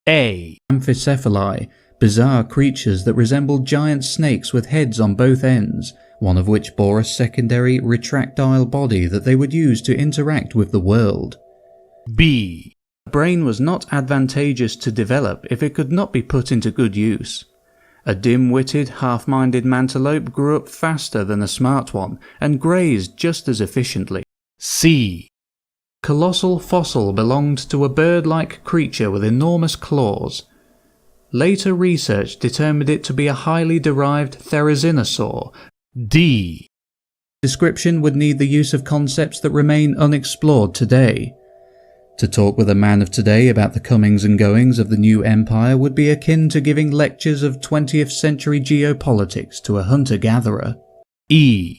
A. Amphicephali, bizarre creatures that resembled giant snakes with heads on both ends, one of which bore a secondary retractile body that they would use to interact with the world. B. A brain was not advantageous to develop if it could not be put into good use. A dim-witted, half-minded mantelope grew up faster than a smart one and grazed just as efficiently. C. Colossal fossil belonged to a bird-like creature with enormous claws. Later research determined it to be a highly derived therizinosaur. D. Description would need the use of concepts that remain unexplored today. To talk with a man of today about the comings and goings of the new empire would be akin to giving lectures of 20th century geopolitics to a hunter-gatherer. E.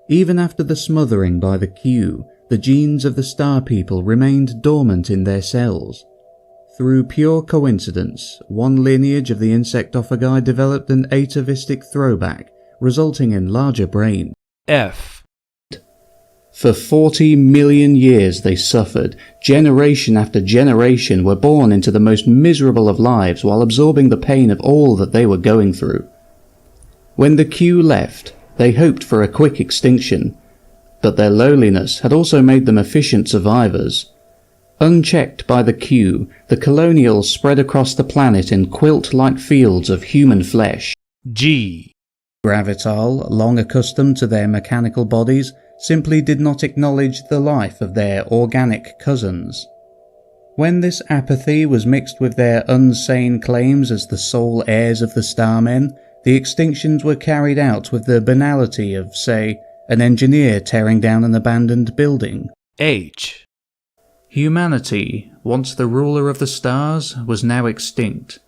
Even after the smothering by the Q, the genes of the Star People remained dormant in their cells. Through pure coincidence, one lineage of the insectophagi developed an atavistic throwback, resulting in larger brain. F. For 40 million years they suffered. Generation after generation were born into the most miserable of lives while absorbing the pain of all that they were going through. When the Q left, they hoped for a quick extinction, but their lowliness had also made them efficient survivors. Unchecked by the Q, the colonials spread across the planet in quilt-like fields of human flesh. G. Gravital, long accustomed to their mechanical bodies, simply did not acknowledge the life of their organic cousins. When this apathy was mixed with their unsane claims as the sole heirs of the Starmen, the extinctions were carried out with the banality of, say, an engineer tearing down an abandoned building. H. Humanity, once the ruler of the stars, was now extinct.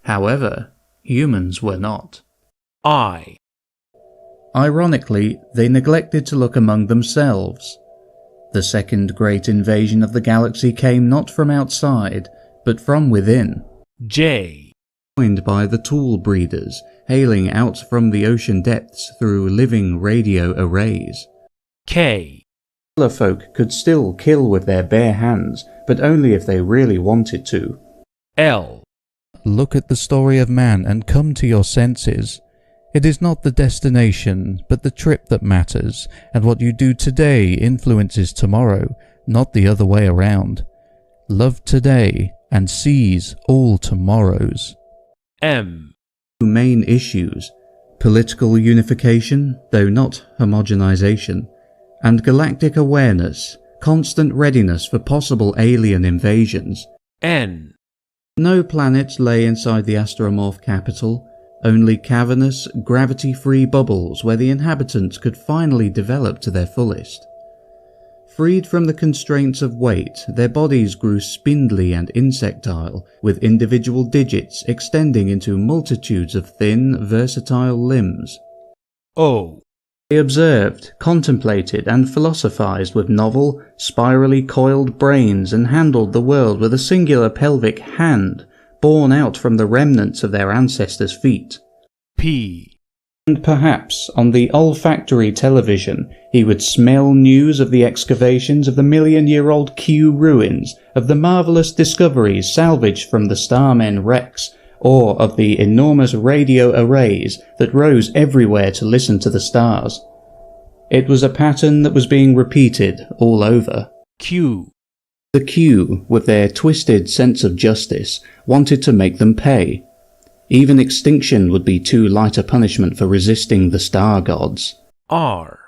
However, humans were not. I. Ironically, they neglected to look among themselves. The second great invasion of the galaxy came not from outside, but from within. J. Joined by the tool breeders, hailing out from the ocean depths through living radio arrays. K. Killer folk could still kill with their bare hands, but only if they really wanted to. L. Look at the story of man and come to your senses. It is not the destination, but the trip that matters, and what you do today influences tomorrow, not the other way around. Love today and seize all tomorrows. M. Main issues: political unification, though not homogenization, and galactic awareness, constant readiness for possible alien invasions. N. No planets lay inside the astromorph capital, only cavernous, gravity-free bubbles where the inhabitants could finally develop to their fullest. Freed from the constraints of weight, their bodies grew spindly and insectile, with individual digits extending into multitudes of thin, versatile limbs. O. They observed, contemplated, and philosophized with novel, spirally coiled brains and handled the world with a singular pelvic hand, born out from the remnants of their ancestors' feet. P. And perhaps on the olfactory television he would smell news of the excavations of the million-year-old Q ruins, of the marvelous discoveries salvaged from the Starmen wrecks, or of the enormous radio arrays that rose everywhere to listen to the stars. It was a pattern that was being repeated all over. Q. The Q, with their twisted sense of justice, wanted to make them pay. Even extinction would be too light a punishment for resisting the star gods. R.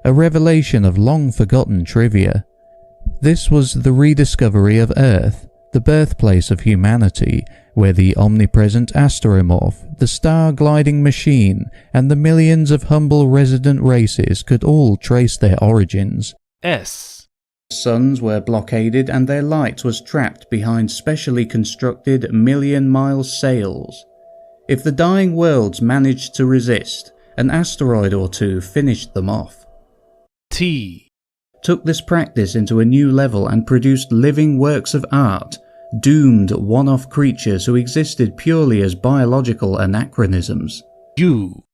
A revelation of long-forgotten trivia. This was the rediscovery of Earth, the birthplace of humanity, where the omnipresent astromorph, the star-gliding machine, and the millions of humble resident races could all trace their origins. S. Suns were blockaded and their light was trapped behind specially constructed million-mile sails. If the dying worlds managed to resist, an asteroid or two finished them off. T. Took this practice into a new level and produced living works of art, doomed one-off creatures who existed purely as biological anachronisms. U.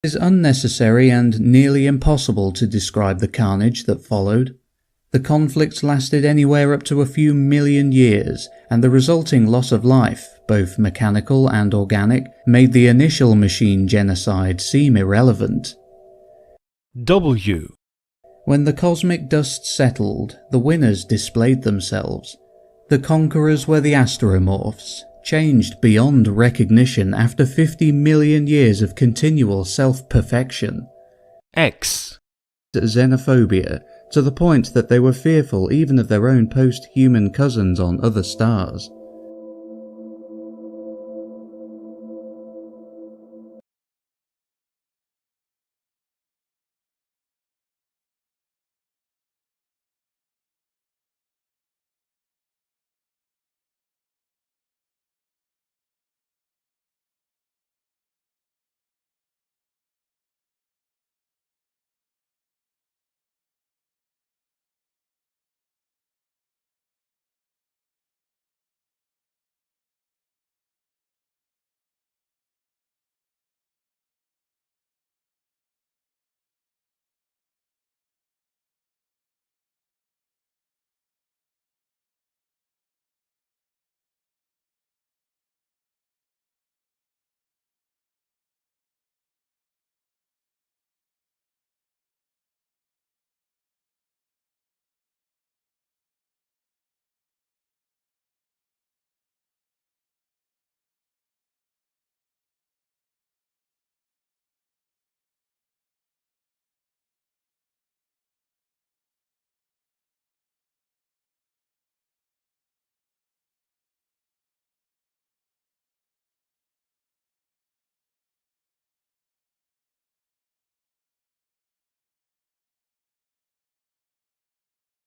It is unnecessary and nearly impossible to describe the carnage that followed. The conflict lasted anywhere up to a few million years, and the resulting loss of life, both mechanical and organic, made the initial machine genocide seem irrelevant. W. When the cosmic dust settled, the winners displayed themselves. The conquerors were the Astromorphs, changed beyond recognition after 50 million years of continual self-perfection. X. Xenophobia, to the point that they were fearful even of their own post-human cousins on other stars.